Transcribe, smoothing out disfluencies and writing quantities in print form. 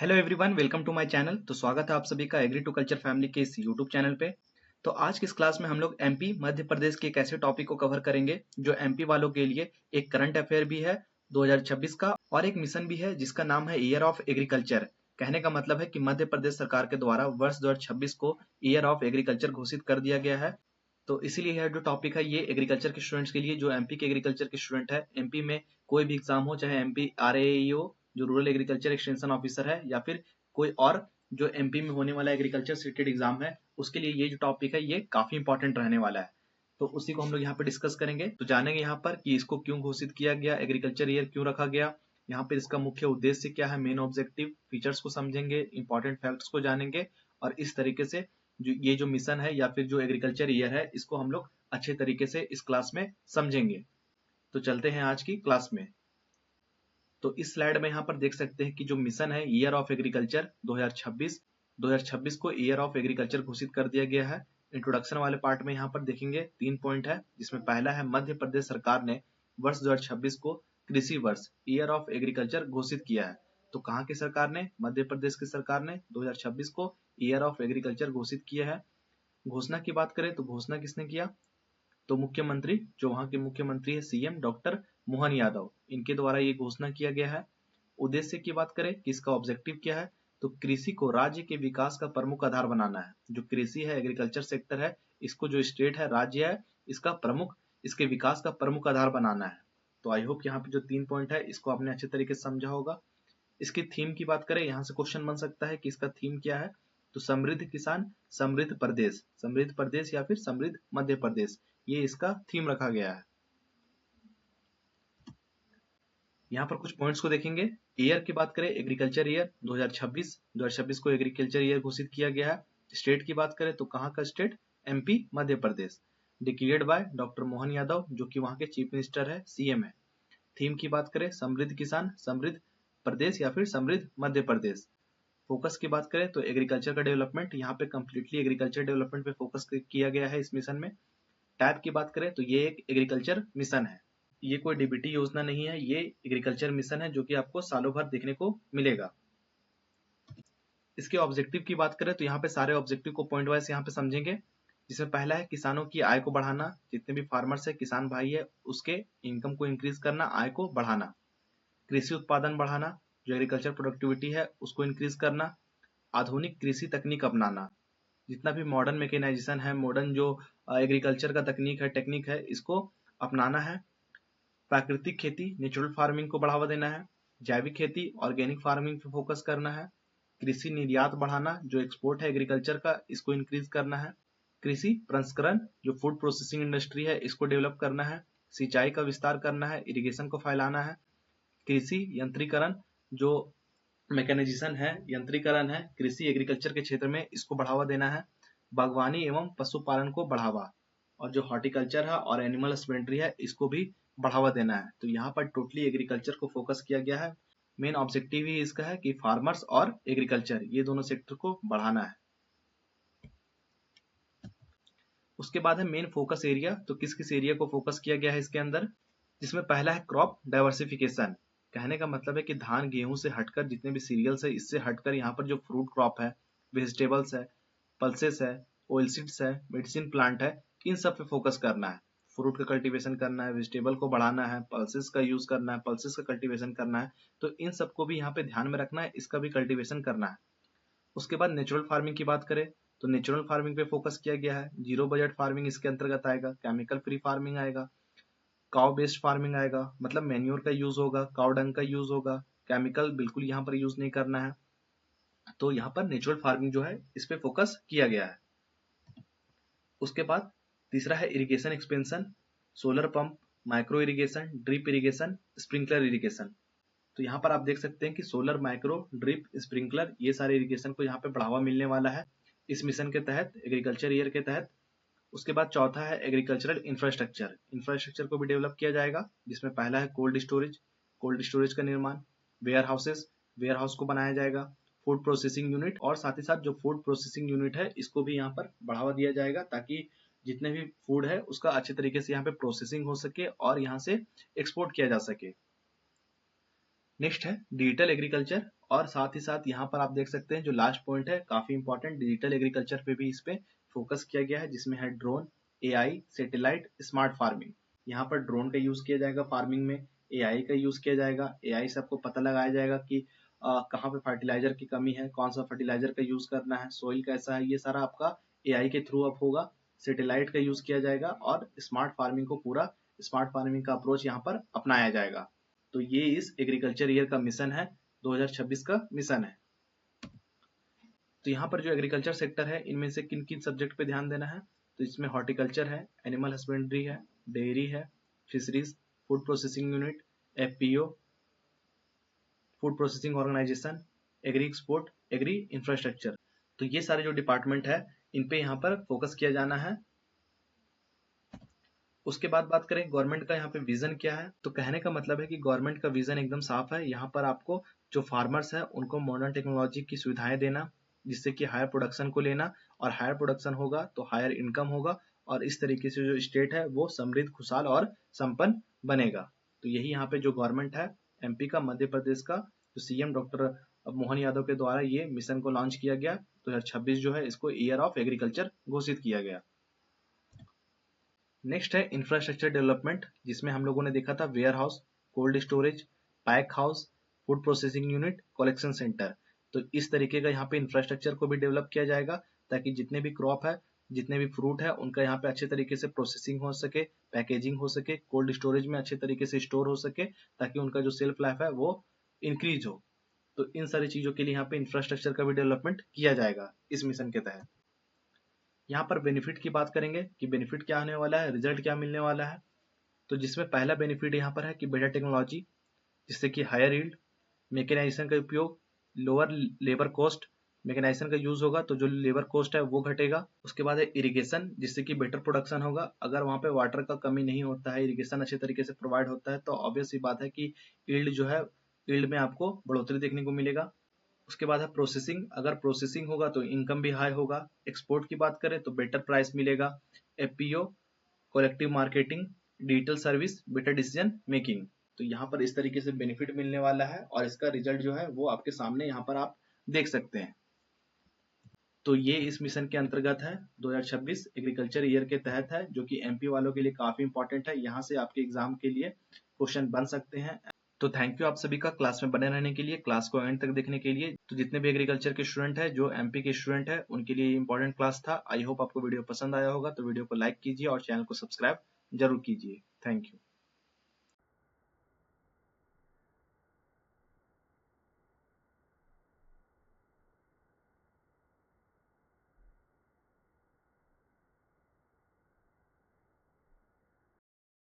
Hello everyone, welcome to my channel. तो स्वागत है आप सभी का एग्री टू कल्चर फैमिली के इस यूट्यूब चैनल पे। तो आज की इस क्लास में हम लोग एमपी मध्य प्रदेश के एक ऐसे टॉपिक को कवर करेंगे जो एमपी वालों के लिए एक करंट अफेयर भी है 2026 का, और एक मिशन भी है जिसका नाम है ईयर ऑफ एग्रीकल्चर। कहने का मतलब है कि मध्य प्रदेश सरकार के द्वारा वर्ष 2026 को ईयर ऑफ एग्रीकल्चर घोषित कर दिया गया है। तो इसीलिए यह जो टॉपिक है ये एग्रीकल्चर के स्टूडेंट्स के लिए, जो एमपी के एग्रीकल्चर के स्टूडेंट है, एमपी में कोई भी एग्जाम हो, चाहे एमपी आरएई हो जो रूरल एग्रीकल्चर एक्सटेंशन ऑफिसर है, या फिर कोई और जो एमपी में होने वाला एग्रीकल्चर सीटेड एग्जाम है, उसके लिए ये जो टॉपिक है ये काफी इंपॉर्टेंट रहने वाला है। तो उसी को हम लोग यहाँ पर डिस्कस करेंगे। तो जानेंगे यहाँ पर कि इसको क्यों घोषित किया गया, एग्रीकल्चर ईयर क्यों रखा गया, यहाँ पर इसका मुख्य उद्देश्य क्या है, मेन ऑब्जेक्टिव, फीचर्स को समझेंगे, इंपॉर्टेंट फैक्ट्स को जानेंगे, और इस तरीके से ये जो मिशन है या फिर जो एग्रीकल्चर ईयर है इसको हम लोग अच्छे तरीके से इस क्लास में समझेंगे। तो चलते हैं आज की क्लास में। तो इस स्लाइड में यहाँ पर देख सकते हैं कि जो मिशन है ईयर ऑफ एग्रीकल्चर 2026 को ईयर ऑफ एग्रीकल्चर घोषित कर दिया गया है। इंट्रोडक्शन वाले पार्ट में यहाँ पर देखेंगे 3 पॉइंट है, जिसमें पहला है मध्य प्रदेश सरकार ने वर्ष 2026 को कृषि वर्ष ईयर ऑफ एग्रीकल्चर घोषित किया है। तो कहाँ की सरकार ने? मध्य प्रदेश की सरकार ने 2026 को ईयर ऑफ एग्रीकल्चर घोषित किया है। घोषणा की बात करें तो घोषणा किसने किया? तो मुख्यमंत्री, जो वहां के मुख्यमंत्री है सीएम डॉक्टर मोहन यादव, इनके द्वारा ये घोषणा किया गया है। उद्देश्य की बात करें कि इसका ऑब्जेक्टिव क्या है, तो कृषि को राज्य के विकास का प्रमुख आधार बनाना है। जो कृषि है, एग्रीकल्चर सेक्टर है, इसको जो स्टेट है, राज्य है, इसका प्रमुख, इसके विकास का प्रमुख आधार बनाना है। तो आई होप यहाँ पे जो 3 पॉइंट है इसको आपने अच्छे तरीके से समझा होगा। इसकी थीम की बात करें, यहाँ से क्वेश्चन बन सकता है कि इसका थीम क्या है। तो समृद्ध किसान समृद्ध प्रदेश या फिर समृद्ध मध्य प्रदेश, ये इसका थीम रखा गया है। यहाँ पर कुछ पॉइंट्स को देखेंगे। ईयर की बात करें, एग्रीकल्चर ईयर 2026 को एग्रीकल्चर ईयर घोषित किया गया है। स्टेट की बात करें तो कहाँ का state? MP Madhya Pradesh. Declared by doctor Mohan Yadav, जो कि वहां के चीफ मिनिस्टर है, सीएम है। थीम की बात करें, समृद्ध किसान समृद्ध प्रदेश या फिर समृद्ध मध्य प्रदेश। फोकस की बात करें तो एग्रीकल्चर का डेवलपमेंट, यहाँ पे कंप्लीटली एग्रीकल्चर डेवलपमेंट पे फोकस किया गया है इस मिशन में। टाइप की बात करें तो ये एक एग्रीकल्चर मिशन है, ये कोई डीबीटी योजना नहीं है, ये एग्रीकल्चर मिशन है जो कि आपको सालों भर देखने को मिलेगा। इसके ऑब्जेक्टिव की बात करें तो यहाँ पे सारे ऑब्जेक्टिव को पॉइंट वाइज यहाँ पे समझेंगे। जिसमें पहला है किसानों की आय को बढ़ाना, जितने भी फार्मर्स है, किसान भाई है, उसके इनकम को इंक्रीज करना, आय को बढ़ाना। कृषि उत्पादन बढ़ाना, जो एग्रीकल्चर प्रोडक्टिविटी है उसको इंक्रीज करना। आधुनिक कृषि तकनीक अपनाना, जितना भी मॉडर्न मैकेनाइजेशन है, मॉडर्न जो एग्रीकल्चर का तकनीक है, टेक्निक है, इसको अपनाना है। प्राकृतिक खेती, नेचुरल फार्मिंग को बढ़ावा देना है। जैविक खेती, ऑर्गेनिक फार्मिंग पे फोकस करना है। कृषि निर्यात बढ़ाना, जो एक्सपोर्ट है एग्रीकल्चर का, इसको इंक्रीज करना है। कृषि प्रसंस्करण, जो फूड प्रोसेसिंग इंडस्ट्री है, इसको डेवलप करना है। सिंचाई का विस्तार करना है, इरिगेशन को फैलाना है। कृषि यंत्रीकरण, जो मैकेनाइजेशन है, यंत्रीकरण है कृषि एग्रीकल्चर के क्षेत्र में, इसको बढ़ावा देना है। बागवानी एवं पशुपालन को बढ़ावा, और जो हॉर्टिकल्चर है और एनिमल हस्बेंड्री है, इसको भी बढ़ावा देना है। तो यहाँ पर टोटली एग्रीकल्चर को फोकस किया गया है। मेन ऑब्जेक्टिव ही इसका है कि फार्मर्स और एग्रीकल्चर ये दोनों सेक्टर को बढ़ाना है। उसके बाद है मेन फोकस एरिया। तो किस किस एरिया को फोकस किया गया है इसके अंदर? जिसमें पहला है क्रॉप डाइवर्सिफिकेशन। कहने का मतलब है कि धान गेहूं से हटकर जितने भी सीरियल्स है, इससे हटकर यहाँ पर जो फ्रूट क्रॉप है, वेजिटेबल्स है, पल्सेस है, ऑयलसीड्स है, मेडिसिन प्लांट है, इन सब पे फोकस करना है। फ्रूट का कल्टीवेशन करना है, वेजिटेबल को बढ़ाना है, पल्सेस का यूज करना है, पल्सेस का कल्टीवेशन करना है। तो इन सबको भी यहाँ पे ध्यान में रखना है, इसका भी कल्टीवेशन करना है। उसके बाद नेचुरल फार्मिंग की बात करें तो नेचुरल फार्मिंग पे फोकस किया गया है। जीरो बजट फार्मिंग इसके अंतर्गत आएगा, केमिकल फ्री फार्मिंग आएगा, काउ बेस्ड फार्मिंग आएगा, मतलब मैन्योर का यूज होगा, काउ डंग का यूज होगा, केमिकल बिल्कुल यहाँ पर यूज नहीं करना है। तो यहाँ पर नेचुरल फार्मिंग जो है इस पे फोकस किया गया है। उसके बाद तीसरा है irrigation expansion, solar pump, micro irrigation, drip irrigation, sprinkler irrigation. तो यहाँ पर आप देख सकते हैं कि सोलर, माइक्रो, ड्रिप, स्प्रिंकलर, ये सारे इरिगेशन को यहाँ पे बढ़ावा मिलने वाला है इस मिशन के तहत, एग्रीकल्चर ईयर के तहत। उसके बाद चौथा है एग्रीकल्चरल इंफ्रास्ट्रक्चर। इंफ्रास्ट्रक्चर को भी डेवलप किया जाएगा, जिसमें पहला है कोल्ड स्टोरेज का निर्माण, वेयर हाउस को बनाया जाएगा, फूड प्रोसेसिंग यूनिट, और साथ ही साथ जो फूड प्रोसेसिंग यूनिट है इसको भी यहाँ पर बढ़ावा दिया जाएगा, ताकि जितने भी फूड है उसका अच्छे तरीके से यहाँ पे प्रोसेसिंग हो सके और यहाँ से एक्सपोर्ट किया जा सके। नेक्स्ट है डिजिटल एग्रीकल्चर और साथ ही साथ यहाँ पर आप देख सकते हैं जो लास्ट पॉइंट है काफी इंपॉर्टेंट, डिजिटल एग्रीकल्चर पे भी इस पे फोकस किया गया है, जिसमें है drone, AI, satellite, smart farming. यहाँ पर ड्रोन का यूज किया जाएगा फार्मिंग में, एआई का यूज किया जाएगा, एआई से आपको पता लगाया जाएगा कि कहाँ पे फर्टिलाइजर की कमी है, कौन सा फर्टिलाइजर का यूज करना है, सोइल कैसा है, ये सारा आपका एआई के थ्रू अब होगा। सैटेलाइट का यूज किया जाएगा और स्मार्ट फार्मिंग को पूरा स्मार्ट फार्मिंग का अप्रोच यहाँ पर अपनाया जाएगा। तो ये इस एग्रीकल्चर ईयर का मिशन है, 2026 का मिशन है। तो यहाँ पर जो एग्रीकल्चर सेक्टर है इनमें से किन किन सब्जेक्ट पे ध्यान देना है, तो इसमें हॉर्टिकल्चर है, एनिमल हस्बेंड्री है, डेयरी है, fisheries, food processing unit, FPO, food processing organization, agri export, agri infrastructure. तो ये सारे जो डिपार्टमेंट है इन पे यहाँ पर फोकस किया जाना है। उसके बाद बात करें गवर्नमेंट का यहाँ पे विजन क्या है, तो कहने का मतलब है कि गवर्नमेंट का विजन एकदम साफ है। यहाँ पर आपको जो फार्मर्स है उनको मॉडर्न टेक्नोलॉजी की सुविधाएं देना, जिससे कि हायर प्रोडक्शन को लेना, और हायर प्रोडक्शन होगा तो हायर इनकम होगा, और इस तरीके से जो स्टेट है वो समृद्ध, खुशहाल और संपन्न बनेगा। तो यही यहाँ पे जो गवर्नमेंट है एमपी का, मध्य प्रदेश का, जो सीएम डॉक्टर मोहन यादव के द्वारा ये मिशन को लॉन्च किया गया, 2026 जो है इसको ईयर ऑफ एग्रीकल्चर घोषित किया गया। नेक्स्ट है इंफ्रास्ट्रक्चर डेवलपमेंट, जिसमें हम लोगों ने देखा था warehouse, cold storage, pack house, food processing unit, collection centre. तो इस तरीके का यहाँ पे इंफ्रास्ट्रक्चर को भी डेवलप किया जाएगा, ताकि जितने भी क्रॉप है, जितने भी फ्रूट है, उनका यहाँ पे अच्छे तरीके से प्रोसेसिंग हो सके, पैकेजिंग हो सके, कोल्ड स्टोरेज में अच्छे तरीके से स्टोर हो सके, ताकि उनका जो सेल्फ लाइफ है वो इंक्रीज हो। तो इन सारी चीजों के लिए यहाँ पे इंफ्रास्ट्रक्चर का भी डेवलपमेंट किया जाएगा इस मिशन के तहत। यहाँ पर बेनिफिट की बात करेंगे कि बेनिफिट क्या होने वाला है, रिजल्ट क्या मिलने वाला है। तो जिसमें पहला बेनिफिट यहाँ पर है कि बेटर टेक्नोलॉजी, जिससे कि हायर यील्ड, मैकेनाइजेशन का उपयोग, लोअर लेबर कॉस्ट, मैकेनाइजेशन का यूज होगा तो जो लेबर कॉस्ट है वो घटेगा। उसके बाद है इरिगेशन, जिससे कि बेटर प्रोडक्शन होगा। अगर वहाँ पे वाटर का कमी नहीं होता है, इरिगेशन अच्छे तरीके से प्रोवाइड होता है, तो ऑब्वियस सी बात है कि यील्ड जो है, यील्ड में आपको बढ़ोतरी देखने को मिलेगा। उसके बाद है प्रोसेसिंग, अगर प्रोसेसिंग होगा तो इनकम भी हाई होगा। एक्सपोर्ट की बात करें तो बेटर प्राइस मिलेगा। FPO, collective marketing, digital service, better decision making. तो यहाँ पर इस तरीके से बेनिफिट मिलने वाला है, और इसका रिजल्ट जो है वो आपके सामने यहाँ पर आप देख सकते हैं। तो ये इस मिशन के अंतर्गत है, 2026 एग्रीकल्चर ईयर के तहत है, जो कि एमपी वालों के लिए काफी इंपॉर्टेंट है। यहाँ से आपके एग्जाम के लिए क्वेश्चन बन सकते हैं। तो थैंक यू आप सभी का क्लास में बने रहने के लिए, क्लास को एंड तक देखने के लिए। तो जितने भी एग्रीकल्चर के स्टूडेंट हैं, जो एमपी के स्टूडेंट हैं, उनके लिए इंपॉर्टेंट क्लास था। आई होप आपको वीडियो पसंद आया होगा, तो वीडियो को लाइक कीजिए और चैनल को सब्सक्राइब जरूर कीजिए। Thank you.